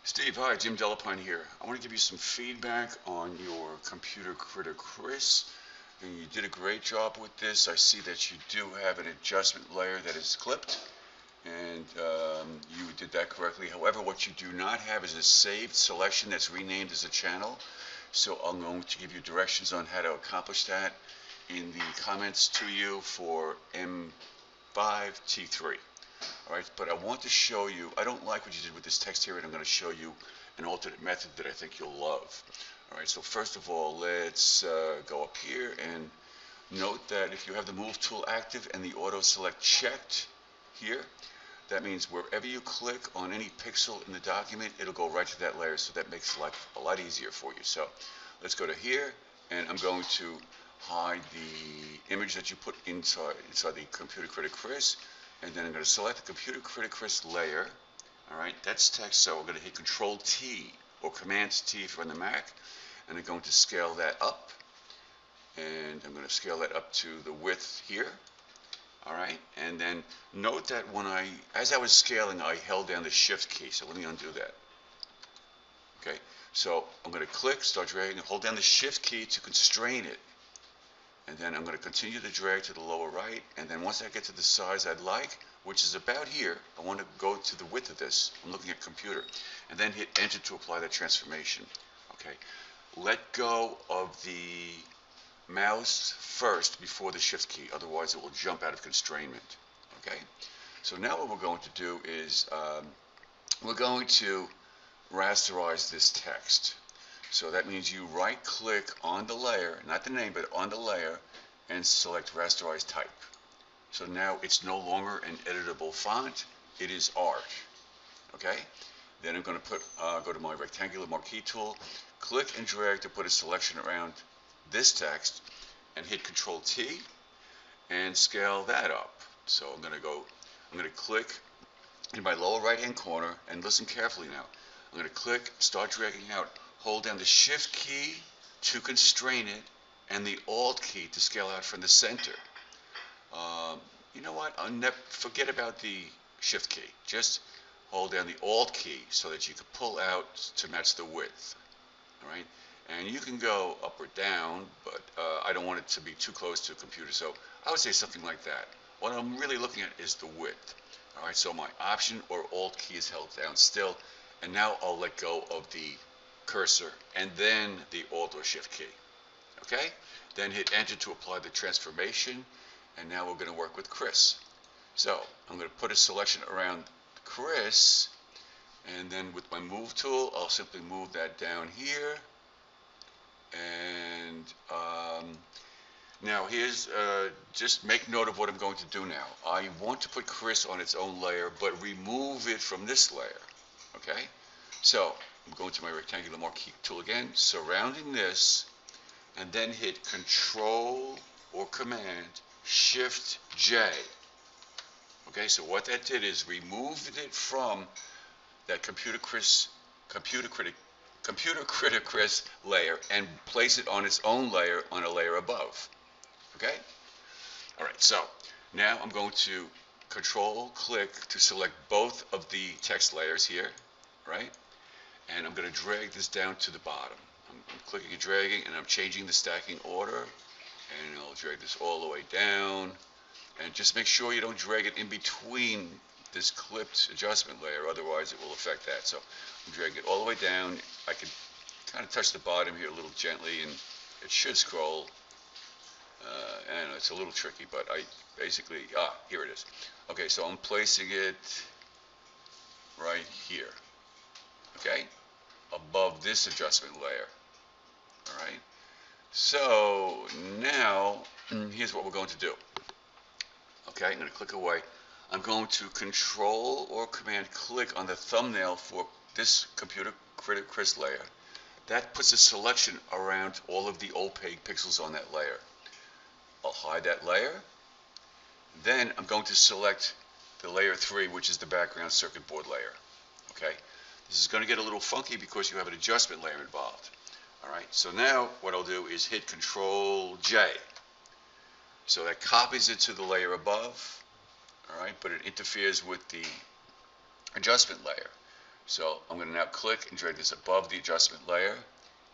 Steve, hi, Jim Delapine here. I want to give you some feedback on your computer critter, Chris. And you did a great job with this. I see that you do have an adjustment layer that is clipped, and you did that correctly. However, what you do not have is a saved selection that's renamed as a channel. So I'm going to give you directions on how to accomplish that in the comments to you for M5T3. All right, but I want to show you, I don't like what you did with this text here, and I'm going to show you an alternate method that I think you'll love. All right, so first of all, let's go up here and note that if you have the Move tool active and the Auto Select checked here, that means wherever you click on any pixel in the document, it'll go right to that layer, so that makes life a lot easier for you. So let's go to here, and I'm going to hide the image that you put inside the Computer Critter Chris, and then I'm going to select the Computer Critter Chris layer. All right, that's text, so we're going to hit Control T or Command T if you're on the Mac, and I'm going to scale that up, and I'm going to scale that up to the width here. All right, and then note that as I was scaling, I held down the Shift key, so let me undo that. Okay, so I'm going to click, start dragging, hold down the Shift key to constrain it, and then I'm going to continue to drag to the lower right, and then once I get to the size I'd like, which is about here, I want to go to the width of this. I'm looking at computer, and then hit enter to apply that transformation. Okay, let go of the mouse first before the shift key, otherwise it will jump out of constrainment. Okay, so now what we're going to do is we're going to rasterize this text. So that means you right click on the layer, not the name, but on the layer, and select rasterize type. So now it's no longer an editable font, it is art. Okay, then I'm going to go to my rectangular marquee tool, click and drag to put a selection around this text, and hit Control T and scale that up. So I'm going to click in my lower right hand corner, and listen carefully now. I'm going to click, start dragging out, hold down the Shift key to constrain it, and the Alt key to scale out from the center. You know what? Forget about the Shift key. Just hold down the Alt key so that you can pull out to match the width. All right, and you can go up or down, but I don't want it to be too close to a computer, so I would say something like that. What I'm really looking at is the width. All right, so my Option or Alt key is held down still, and now I'll let go of the cursor and then the Alt or Shift key. Okay, then hit Enter to apply the transformation, and now we're going to work with Chris. So I'm going to put a selection around Chris, and then with my Move tool, I'll simply move that down here. And now here's, just make note of what I'm going to do now. I want to put Chris on its own layer, but remove it from this layer. Okay? So I'm going to my rectangular marquee tool again, surrounding this, and then hit Control or Command Shift J. Okay, so what that did is removed it from that Computer Critter Chris layer and place it on its own layer on a layer above. Okay? All right, so now I'm going to Control click to select both of the text layers here, right? And I'm going to drag this down to the bottom. I'm clicking and dragging, and I'm changing the stacking order, and I'll drag this all the way down, and just make sure you don't drag it in between this clipped adjustment layer, otherwise it will affect that. So I'm dragging it all the way down. I can kind of touch the bottom here a little gently, and it should scroll. And it's a little tricky, but I basically, here it is. Okay, so I'm placing it right here, okay, above this adjustment layer. All right, so now here's what we're going to do. Okay, I'm going to click away. I'm going to Control or Command click on the thumbnail for this Computer Critter Chris layer. That puts a selection around all of the opaque pixels on that layer. I'll hide that layer. Then I'm going to select the layer 3, which is the background circuit board layer. Okay, this is going to get a little funky because you have an adjustment layer involved. All right, so now what I'll do is hit Control J. So that copies it to the layer above. All right, but it interferes with the adjustment layer. So I'm going to now click and drag this above the adjustment layer,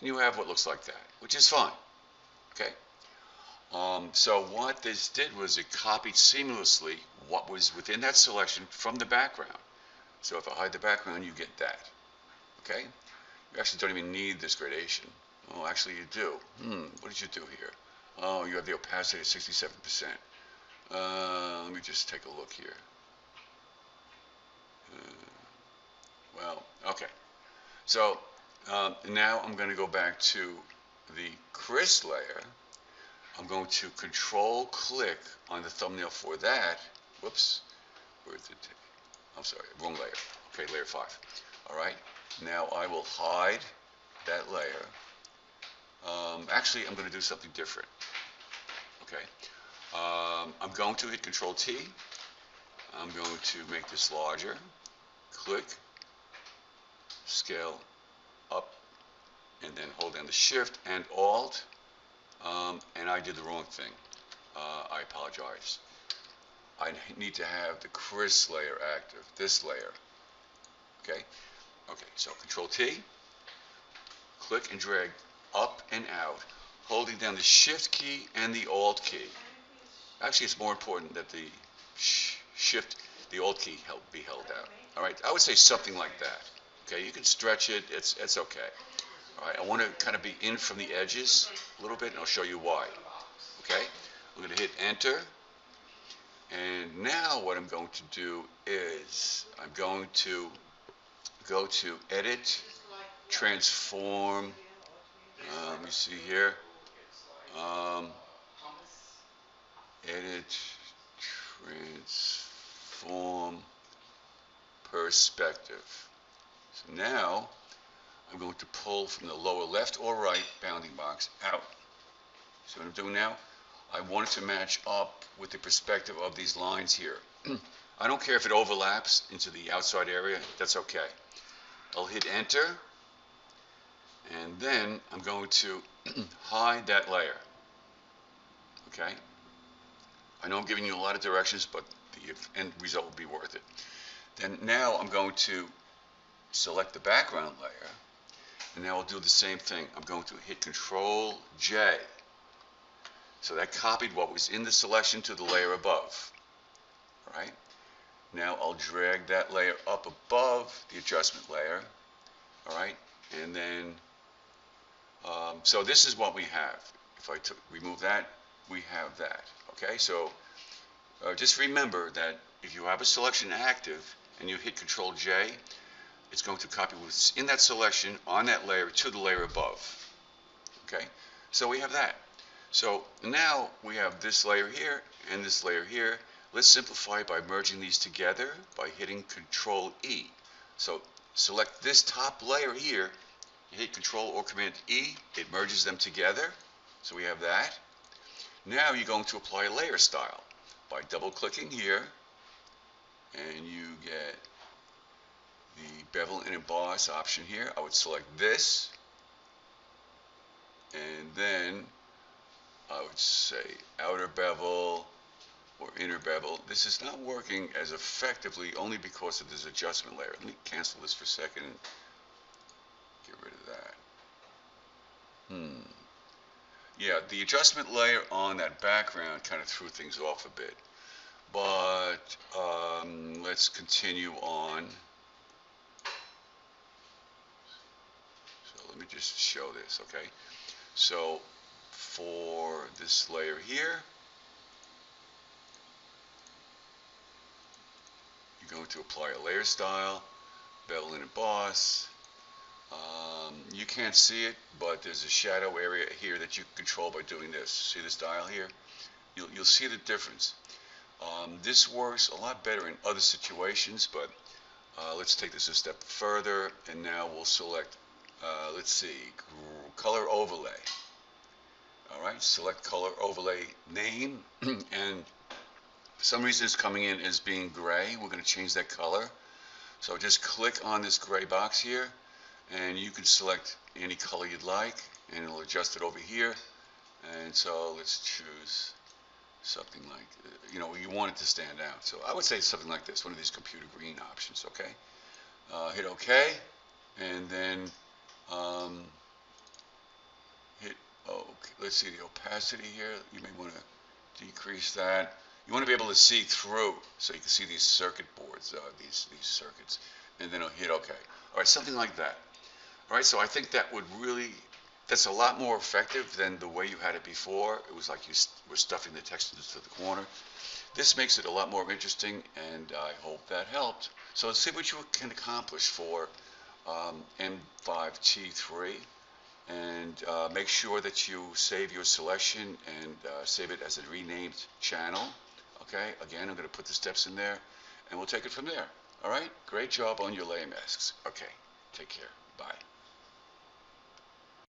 and you have what looks like that, which is fine. Okay. So what this did was it copied seamlessly what was within that selection from the background. So if I hide the background, you get that. Okay. You actually don't even need this gradation. Oh, actually you do. What did you do here? Oh, you have the opacity at 67%. Let me just take a look here. Well, okay. So now I'm going to go back to the Chris layer. I'm going to control click on the thumbnail for that. Whoops. Where did it take? I'm sorry, wrong layer. Okay, layer 5. All right. Now I will hide that layer. Actually, I'm going to do something different. Okay. I'm going to hit Control T. I'm going to make this larger. Click, scale up, and then hold down the Shift and Alt. And I did the wrong thing. I apologize. I need to have the Chris layer active, this layer. Okay? Okay, so Control T, click and drag up and out, holding down the Shift key and the Alt key. Actually, it's more important that the the Alt key be held down. All right, I would say something like that. Okay, you can stretch it, it's okay. All right, I want to kind of be in from the edges a little bit, and I'll show you why. Okay, I'm going to hit Enter. And now what I'm going to do is I'm going to go to Edit, Transform. Let me see here. Edit, Transform, Perspective. So now I'm going to pull from the lower left or right bounding box out. So what I'm doing now, I want it to match up with the perspective of these lines here. I don't care if it overlaps into the outside area, that's okay. I'll hit Enter, and then I'm going to hide that layer. Okay? I know I'm giving you a lot of directions, but the end result will be worth it. Then now I'm going to select the background layer, and now I'll do the same thing. I'm going to hit Control J. So that copied what was in the selection to the layer above. All right? Now I'll drag that layer up above the adjustment layer. All right? And then, so this is what we have. If I remove that, we have that. Okay? So just remember that if you have a selection active and you hit Control J, it's going to copy what's in that selection on that layer to the layer above. Okay? So we have that. So now we have this layer here and this layer here. Let's simplify by merging these together by hitting Control E. So select this top layer here, you hit Control or Command E, it merges them together. So we have that. Now you're going to apply a layer style by double clicking here, and you get the bevel and emboss option here. I would select this, and then I would say outer bevel or inner bevel. This is not working as effectively only because of this adjustment layer. Let me cancel this for a second and get rid of that. Yeah, the adjustment layer on that background kind of threw things off a bit. But let's continue on. So let me just show this, okay? So for this layer here, you're going to apply a layer style, bevel and emboss. You can't see it, but there's a shadow area here that you can control by doing this. See this dial here? You'll see the difference. This works a lot better in other situations, but let's take this a step further, and now we'll select, let's see, color overlay. All right, select color overlay name, and for some reason it's coming in as being gray. We're going to change that color. So just click on this gray box here, and you can select any color you'd like, and it'll adjust it over here. And so let's choose something like, you want it to stand out. So I would say something like this, one of these computer green options, okay? hit OK, and then um, hit OK. Let's see the opacity here. You may want to decrease that. You want to be able to see through, so you can see these circuit boards, these circuits, and then hit OK. All right, something like that. All right, so I think that would really, that's a lot more effective than the way you had it before. It was like you were stuffing the text into the corner. This makes it a lot more interesting, and I hope that helped. So let's see what you can accomplish for M5T3, and make sure that you save your selection and save it as a renamed channel. Okay, again, I'm going to put the steps in there, and we'll take it from there. All right, great job on your layer masks. Okay, take care. Bye.